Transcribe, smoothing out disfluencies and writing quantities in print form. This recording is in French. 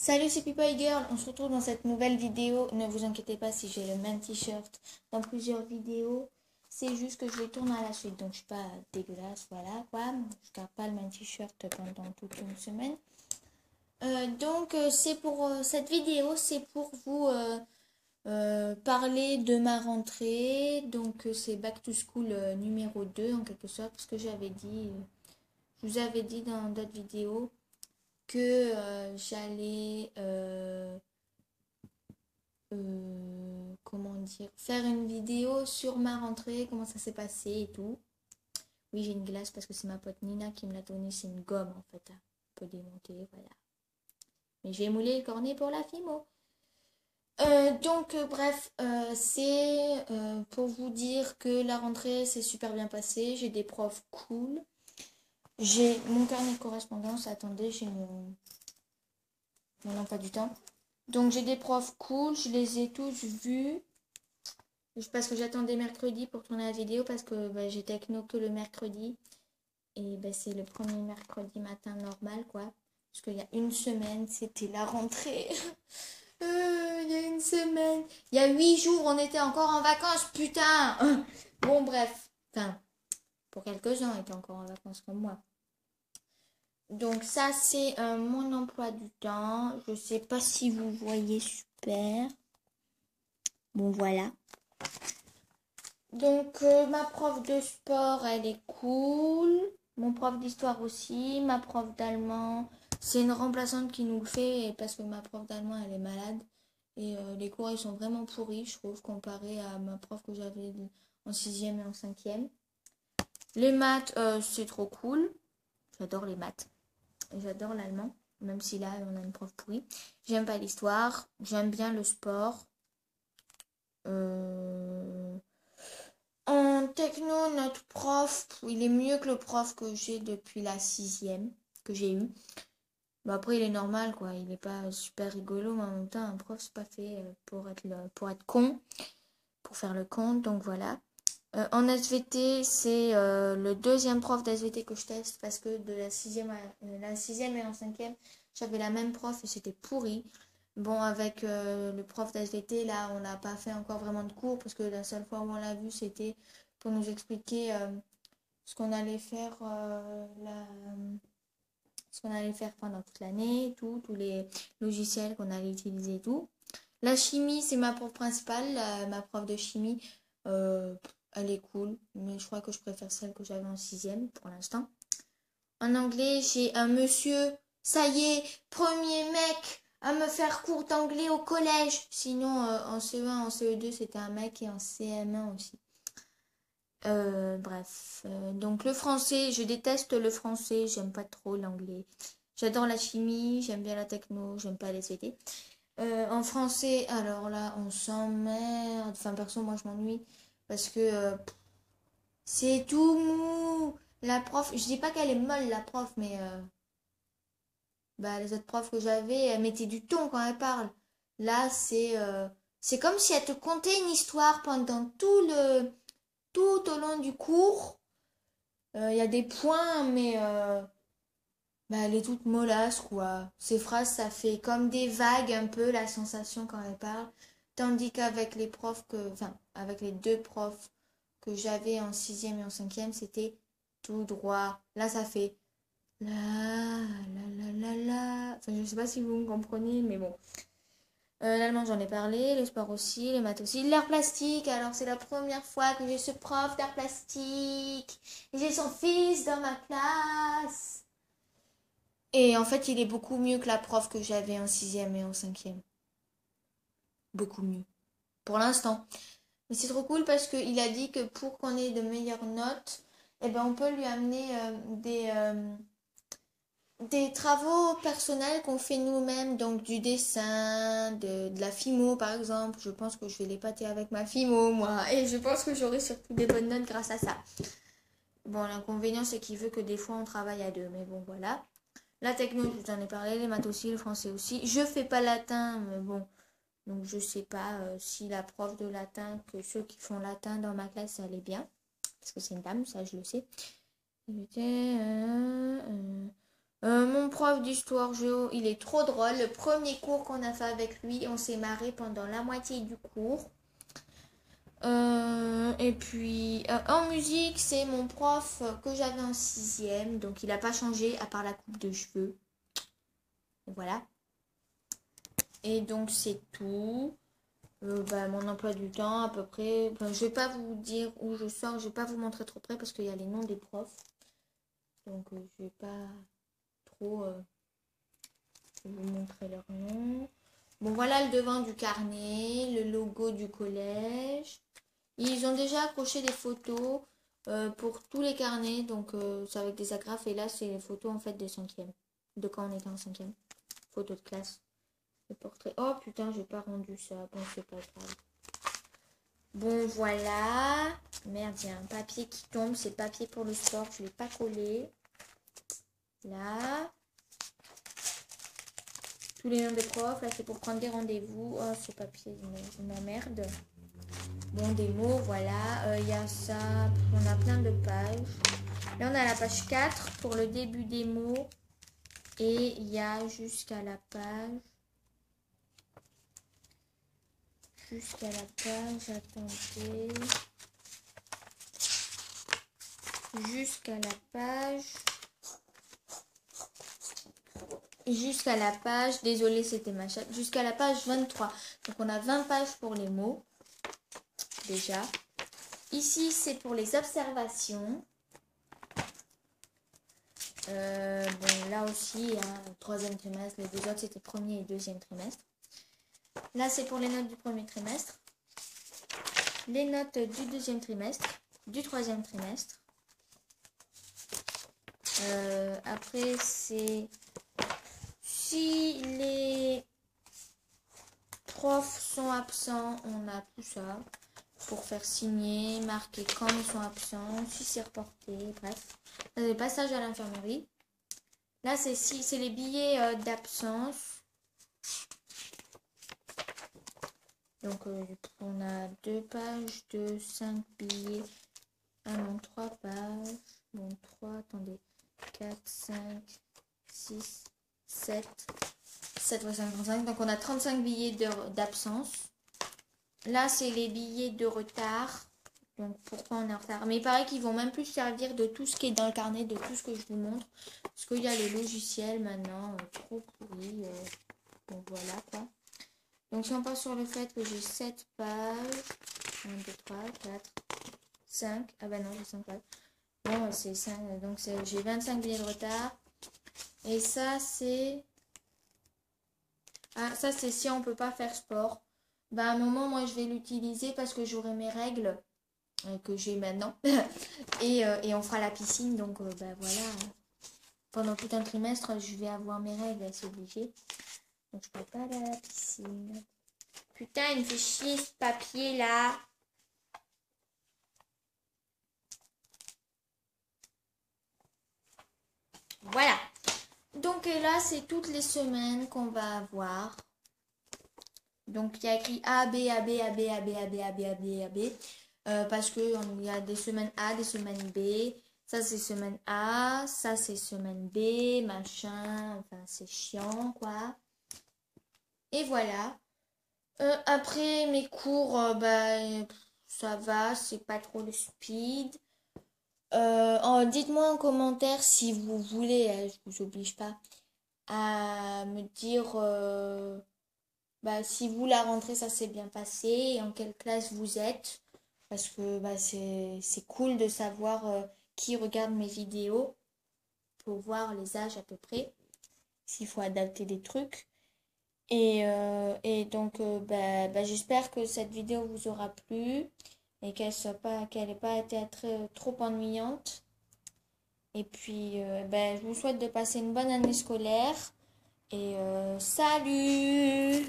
Salut, c'est People Girl, on se retrouve dans cette nouvelle vidéo. Ne vous inquiétez pas si j'ai le même t-shirt dans plusieurs vidéos. C'est juste que je les tourne à la suite, donc je suis pas dégueulasse, voilà quoi. Je garde pas le même t-shirt pendant toute une semaine. C'est pour cette vidéo, c'est pour vous parler de ma rentrée. C'est Back to School numéro 2 en quelque sorte, parce que je vous avais dit dans d'autres vidéos que j'allais comment dire, faire une vidéo sur ma rentrée, comment ça s'est passé et tout. Oui, j'ai une glace parce que c'est ma pote Nina qui me l'a donnée, c'est une gomme en fait, un peu démontée, voilà. Mais j'ai moulé le cornet pour la FIMO. C'est pour vous dire que la rentrée s'est super bien passée, j'ai des profs cool. J'ai mon carnet de correspondance, attendez, j'ai mon emploi du temps. Donc j'ai des profs cool, je les ai tous vus. Parce que j'attendais mercredi pour tourner la vidéo parce que j'ai techno que le mercredi. Et c'est le premier mercredi matin normal quoi. Parce qu'il y a une semaine, c'était la rentrée. Il y a une semaine. Il y a 8 jours, on était encore en vacances, putain. Bon bref. Enfin, pour quelques-uns, on était encore en vacances comme moi. Donc ça c'est mon emploi du temps. Je sais pas si vous voyez super. Bon voilà. Ma prof de sport, elle est cool. Mon prof d'histoire aussi. Ma prof d'allemand, c'est une remplaçante qui nous le fait parce que ma prof d'allemand, elle est malade. Et les cours, ils sont vraiment pourris, je trouve, comparé à ma prof que j'avais en 6e et en 5e. Les maths, c'est trop cool. J'adore les maths. Et j'adore l'allemand, même si là, on a une prof pourrie. J'aime pas l'histoire. J'aime bien le sport. En techno, notre prof, il est mieux que le prof que j'ai depuis la 6e, que j'ai eu. Bon, après, il est normal, quoi. Il n'est pas super rigolo, mais en même temps, un prof, c'est pas fait pour être con, pour faire le con, donc voilà. En SVT, c'est le deuxième prof d'SVT que je teste parce que de la 6e, la 6e et en 5e, j'avais la même prof et c'était pourri. Bon, avec le prof d'SVT, là, on n'a pas fait encore vraiment de cours parce que la seule fois où on l'a vu, c'était pour nous expliquer ce qu'on allait faire ce qu'on allait faire pendant toute l'année, tous les logiciels qu'on allait utiliser et tout. La chimie, c'est ma prof principale, ma prof de chimie. Elle est cool, mais je crois que je préfère celle que j'avais en 6e pour l'instant. En anglais, j'ai un monsieur, ça y est, premier mec à me faire cours d'anglais au collège. Sinon, en CE1, en CE2, c'était un mec et en CM1 aussi. Donc le français, je déteste le français, j'aime pas trop l'anglais. J'adore la chimie, j'aime bien la techno, j'aime pas les SVT. En français, alors là, on s'emmerde. Enfin, perso, moi, je m'ennuie parce que c'est tout mou. La prof, je dis pas qu'elle est molle, la prof, mais les autres profs que j'avais, elles mettaient du ton quand elles parlent. Là, c'est comme si elle te contait une histoire pendant tout au long du cours. Il y a des points, mais elle est toute mollasse, quoi. Ces phrases, ça fait comme des vagues un peu la sensation quand elle parle. Tandis qu'avec avec les deux profs que j'avais en 6e et en 5e, c'était tout droit. Là, ça fait la, la. Enfin, je sais pas si vous me comprenez, mais bon. L'allemand, j'en ai parlé, le sport aussi, les maths aussi. L'art plastique, alors c'est la première fois que j'ai ce prof d'art plastique. Et j'ai son fils dans ma classe. Et en fait, il est beaucoup mieux que la prof que j'avais en 6e et en 5e. Beaucoup mieux. Pour l'instant. Mais c'est trop cool parce qu'il a dit que pour qu'on ait de meilleures notes, on peut lui amener des travaux personnels qu'on fait nous-mêmes, donc du dessin, de la FIMO par exemple. Je pense que je vais l'épater avec ma FIMO, moi. Et je pense que j'aurai surtout des bonnes notes grâce à ça. Bon, l'inconvénient, c'est qu'il veut que des fois on travaille à deux. Mais bon, voilà. La techno, je vous en ai parlé, les maths aussi, le français aussi. Je fais pas latin, mais bon. Donc je sais pas si la prof de latin, que ceux qui font latin dans ma classe, ça allait bien. Parce que c'est une dame, ça je le sais. Mon prof d'histoire géo, il est trop drôle. Le premier cours qu'on a fait avec lui, on s'est marré pendant la moitié du cours. Et puis en musique, c'est mon prof que j'avais en 6e. Donc il n'a pas changé à part la coupe de cheveux. Et voilà. Et donc c'est tout. Mon emploi du temps à peu près. Je vais pas vous dire où je sors. Je vais pas vous montrer trop près parce qu'il y a les noms des profs. Donc je vais pas trop vous montrer leur nom. Bon voilà le devant du carnet, le logo du collège. Ils ont déjà accroché des photos pour tous les carnets. Donc c'est avec des agrafes. Et là c'est les photos en fait des 5e. De quand on était en 5e. Photos de classe. Le portrait. Oh putain, j'ai pas rendu ça. Bon, c'est pas grave. Bon, voilà. Merde, il y a un papier qui tombe. C'est le papier pour le sport. Je ne l'ai pas collé. Là. Tous les noms des profs. Là, c'est pour prendre des rendez-vous. Oh, ce papier, il m'emmerde. Bon, des mots, voilà. Il y a ça. On a plein de pages. Là, on a la page 4 pour le début des mots. Et il y a jusqu'à la page... Jusqu'à la page, attendez. Jusqu'à la page, désolé c'était ma chatte, jusqu'à la page 23. Donc on a 20 pages pour les mots, déjà. Ici c'est pour les observations. Bon là aussi, hein, 3e trimestre, les deux autres c'était 1er et 2e trimestre. Là c'est pour les notes du 1er trimestre. Les notes du 2e trimestre, du 3e trimestre. Après c'est si les profs sont absents, on a tout ça pour faire signer, marquer quand ils sont absents, si c'est reporté, bref. Là, les passages à l'infirmerie. Là c'est les billets d'absence. Donc on a 2 pages de 5 billets. Ah non, 3 pages. Bon, 3, attendez. 4, 5, 6, 7. 7 fois 5, 35. Donc on a 35 billets d'absence. Là, c'est les billets de retard. Donc pourquoi on est en retard. Mais il paraît qu'ils vont même plus servir de tout ce qui est dans le carnet, de tout ce que je vous montre. Parce qu'il y a le logiciel maintenant, trop pourri. Donc voilà quoi. Donc si on passe sur le fait que j'ai 7 pages. 1, 2, 3, 4, 5. Ah bah non, j'ai 5 pages. Bon, c'est 5. Donc j'ai 25 billets de retard. Et ça, c'est... Ah, ça, c'est si on peut pas faire sport. Bah, à un moment, moi, je vais l'utiliser parce que j'aurai mes règles que j'ai maintenant. et on fera la piscine. Donc, bah, voilà. Pendant tout un trimestre, je vais avoir mes règles, c'est obligé. Donc, je peux pas aller à la piscine. Putain, il me fait chier ce papier-là. Voilà. Donc là, c'est toutes les semaines qu'on va avoir. Donc il y a écrit A, B, A, B, A, B, A, B, A, B, A, B, A, B, A, B. Parce que il y a des semaines A, des semaines B. Ça c'est semaine A, ça c'est semaine B, machin. Enfin c'est chiant quoi. Et voilà. Après mes cours, ça va, c'est pas trop le speed. Dites-moi en commentaire si vous voulez, je vous oblige pas, à me dire si vous la rentrée ça s'est bien passé et en quelle classe vous êtes. Parce que c'est cool de savoir qui regarde mes vidéos pour voir les âges à peu près, s'il faut adapter des trucs. Et donc j'espère que cette vidéo vous aura plu et qu'elle n'ait pas été trop ennuyante. Et puis je vous souhaite de passer une bonne année scolaire et salut!